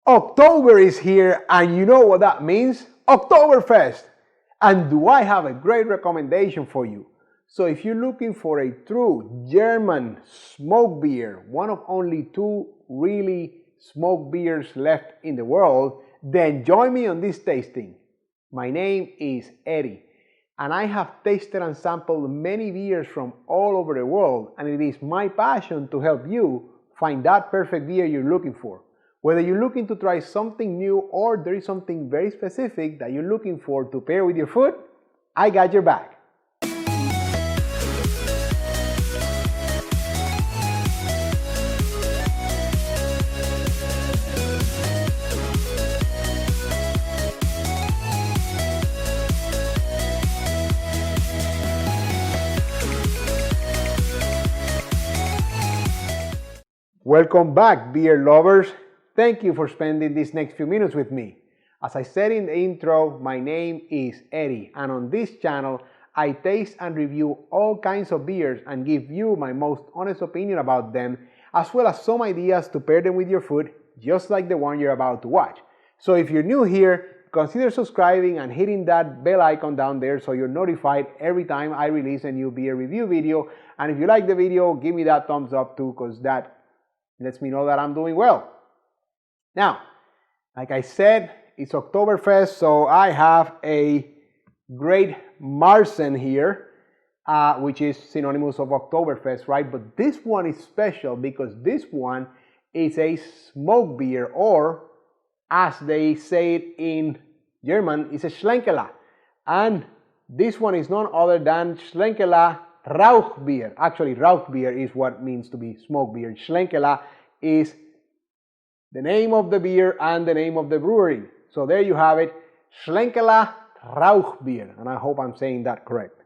October is here, and you know what that means? Oktoberfest! And do I have a great recommendation for you? So if you're looking for a true German smoke beer, one of only two really smoke beers left in the world, then join me on this tasting. My name is Eddie, and I have tasted and sampled many beers from all over the world, and it is my passion to help you find that perfect beer you're looking for. Whether you're looking to try something new or there is something very specific that you're looking for to pair with your food, I got your back. Welcome back, beer lovers. Thank you for spending these next few minutes with me. As I said in the intro, my name is Eddie, and on this channel, I taste and review all kinds of beers and give you my most honest opinion about them, as well as some ideas to pair them with your food, just like the one you're about to watch. So if you're new here, consider subscribing and hitting that bell icon down there so you're notified every time I release a new beer review video. And if you like the video, give me that thumbs up too, because that lets me know that I'm doing well. Now, like I said, it's Oktoberfest, so I have a great Marzen here, which is synonymous of Oktoberfest, right? But this one is special because this one is a smoke beer, or as they say it in German, it's a Schlenkerla. And this one is none other than Schlenkerla Rauchbier. Actually, Rauchbier is what means to be smoke beer. Schlenkerla is the name of the beer and the name of the brewery. So there you have it, Schlenkerla Rauchbier, and I hope I'm saying that correct.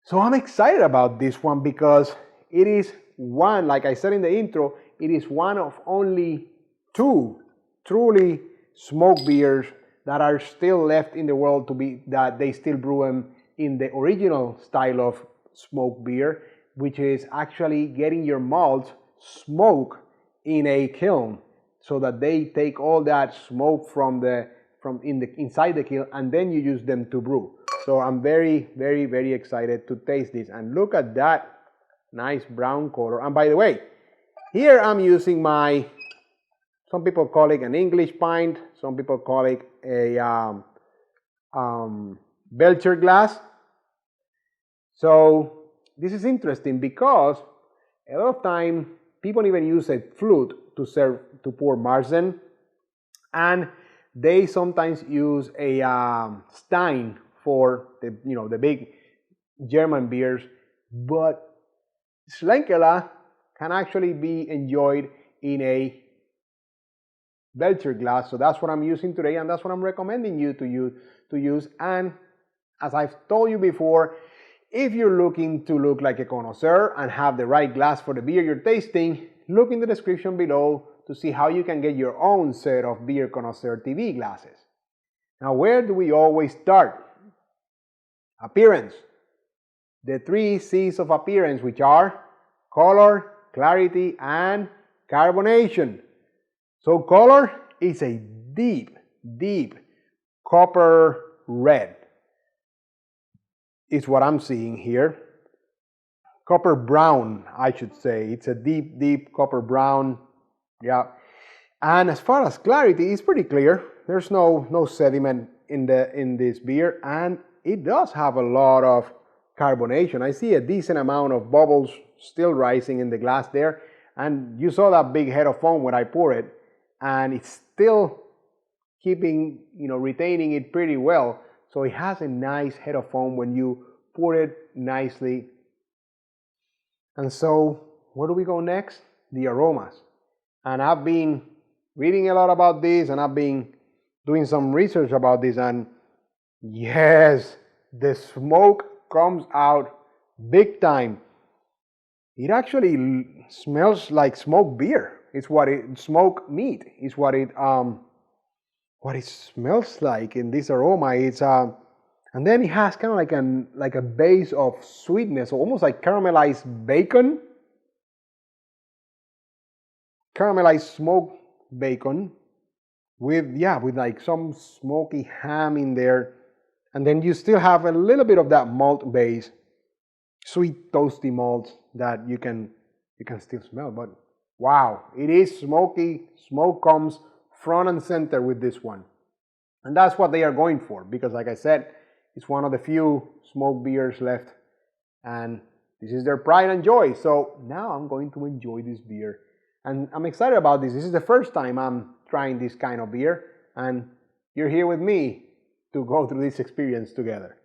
So I'm excited about this one because it is one, like I said in the intro, it is one of only two truly smoke beers that are still left in the world to be, that they still brew them in the original style of smoke beer, which is actually getting your malts smoked in a kiln, so that they take all that smoke from inside the kiln, and then you use them to brew. So I'm very, very, very excited to taste this. And look at that nice brown color. And by the way, here I'm using my, some people call it an English pint, some people call it a Belcher glass. So this is interesting because a lot of time people even use a flute to pour Marzen, and they sometimes use a Stein for the big German beers. But Schlenkerla can actually be enjoyed in a Belcher glass, so that's what I'm using today, and that's what I'm recommending you to use. And as I've told you before, if you're looking to look like a connoisseur and have the right glass for the beer you're tasting, look in the description below to see how you can get your own set of Beer Connoisseur TV glasses. Now, where do we always start? Appearance. The 3 C's of appearance, which are color, clarity, and carbonation. So color is a deep, deep copper red. Is what I'm seeing here. Copper brown, I should say. It's a deep, deep copper brown. Yeah. And as far as clarity, it's pretty clear. There's no sediment in this beer, and it does have a lot of carbonation. I see a decent amount of bubbles still rising in the glass there, and you saw that big head of foam when I pour it, and it's still keeping, retaining it pretty well. So it has a nice head of foam when you pour it nicely. And so where do we go next? The aromas. And I've been reading a lot about this, and I've been doing some research about this, and yes, the smoke comes out big time. It actually smells like smoked beer. It's what it, smoked meat is what it smells like in this aroma. It's and then it has kind of like a base of sweetness, almost like caramelized bacon, caramelized smoked bacon with, yeah, with like some smoky ham in there. And then you still have a little bit of that malt base, sweet toasty malt that you can still smell. But wow, it is smoky. Smoke comes front and center with this one. And that's what they are going for, because like I said, it's one of the few smoke beers left, and this is their pride and joy. So now I'm going to enjoy this beer, and I'm excited about this. This is the first time I'm trying this kind of beer, and you're here with me to go through this experience together.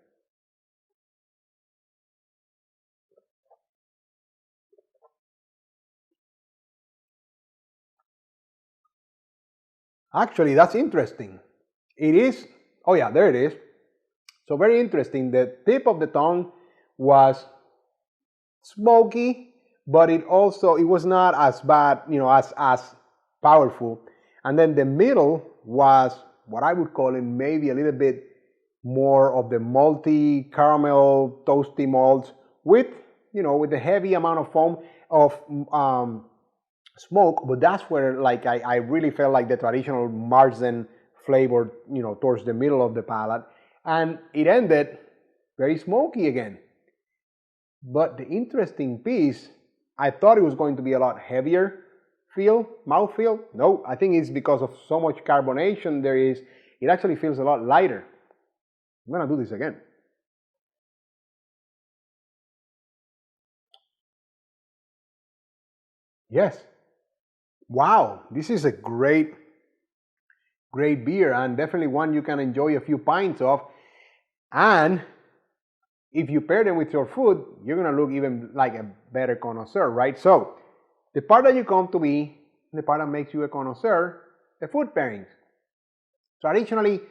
Actually, that's interesting. It is, oh yeah, there it is. So very interesting. The tip of the tongue was smoky, but it was not as bad, as powerful. And then the middle was what I would call it maybe a little bit more of the malty caramel toasty malts with, with the heavy amount of foam of smoke. But that's where like I really felt like the traditional Marzen flavor, towards the middle of the palate, and it ended very smoky again. But the interesting piece, I thought it was going to be a lot heavier mouthfeel. No, I think it's because of so much carbonation there is, it actually feels a lot lighter. I'm gonna do this again. Yes. Wow, this is a great beer, and definitely one you can enjoy a few pints of. And if you pair them with your food, you're gonna look even like a better connoisseur, right? So the part that you come to be, the part that makes you a connoisseur, the food pairings. Traditionally,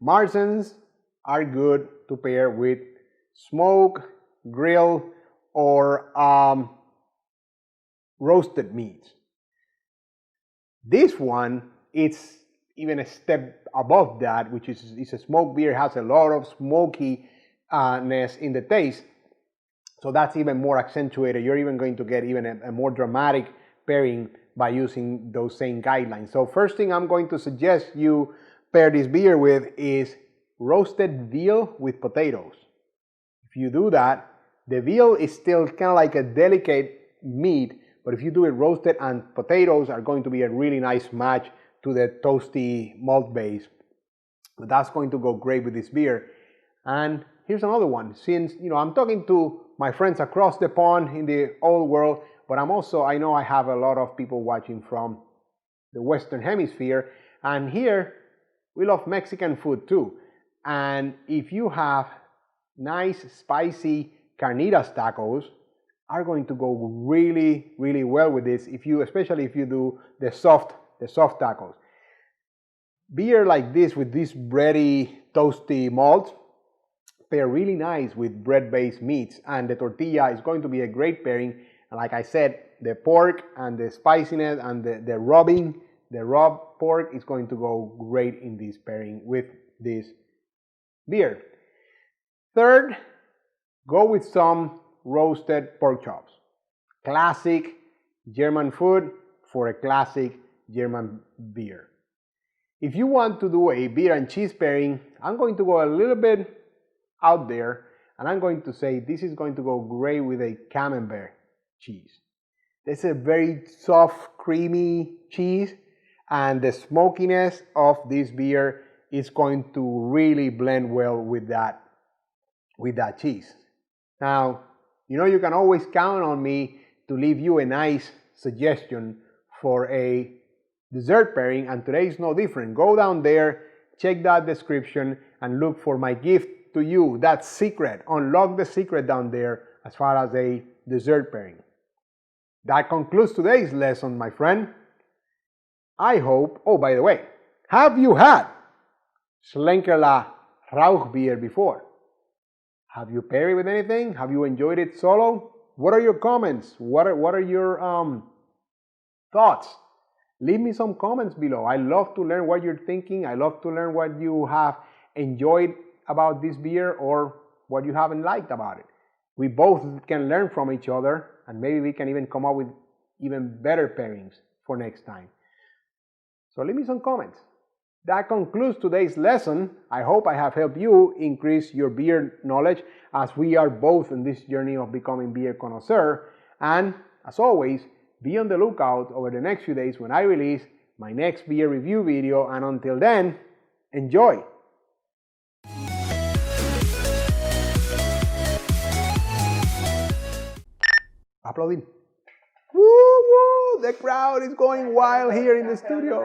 Marzens are good to pair with smoke, grill, or roasted meats. This one, it's even a step above that, which is a smoke beer, has a lot of smokiness in the taste. So that's even more accentuated. You're even going to get even a more dramatic pairing by using those same guidelines. So first thing I'm going to suggest you pair this beer with is roasted veal with potatoes. If you do that, the veal is still kind of like a delicate meat, but if you do it roasted, and potatoes are going to be a really nice match to the toasty malt base. But that's going to go great with this beer. And here's another one. Since, I'm talking to my friends across the pond in the old world, but I know I have a lot of people watching from the Western Hemisphere, and here we love Mexican food too. And if you have nice spicy carnitas tacos, are going to go really, really well with this, especially if you do the soft tacos. Beer like this with this bready, toasty malt pair really nice with bread-based meats, and the tortilla is going to be a great pairing. And like I said, the pork and the spiciness and the rubbed pork is going to go great in this pairing with this beer. Third, go with some roasted pork chops. Classic German food for a classic German beer. If you want to do a beer and cheese pairing, I'm going to go a little bit out there, and I'm going to say this is going to go great with a camembert cheese. It's a very soft, creamy cheese, and the smokiness of this beer is going to really blend well with that cheese. Now, you can always count on me to leave you a nice suggestion for a dessert pairing, and today is no different. Go down there, check that description, and look for my gift to you. That secret, unlock the secret down there as far as a dessert pairing. That concludes today's lesson, my friend. I hope, oh, by the way, have you had Schlenkerla Rauchbier before? Have you paired it with anything? Have you enjoyed it solo? What are your comments? What are your thoughts? Leave me some comments below. I love to learn what you're thinking. I love to learn what you have enjoyed about this beer or what you haven't liked about it. We both can learn from each other, and maybe we can even come up with even better pairings for next time. So leave me some comments. That concludes today's lesson. I hope I have helped you increase your beer knowledge as we are both in this journey of becoming beer connoisseur. And as always, be on the lookout over the next few days when I release my next beer review video. And until then, enjoy! Applauding. Woo woo! The crowd is going wild here in the studio.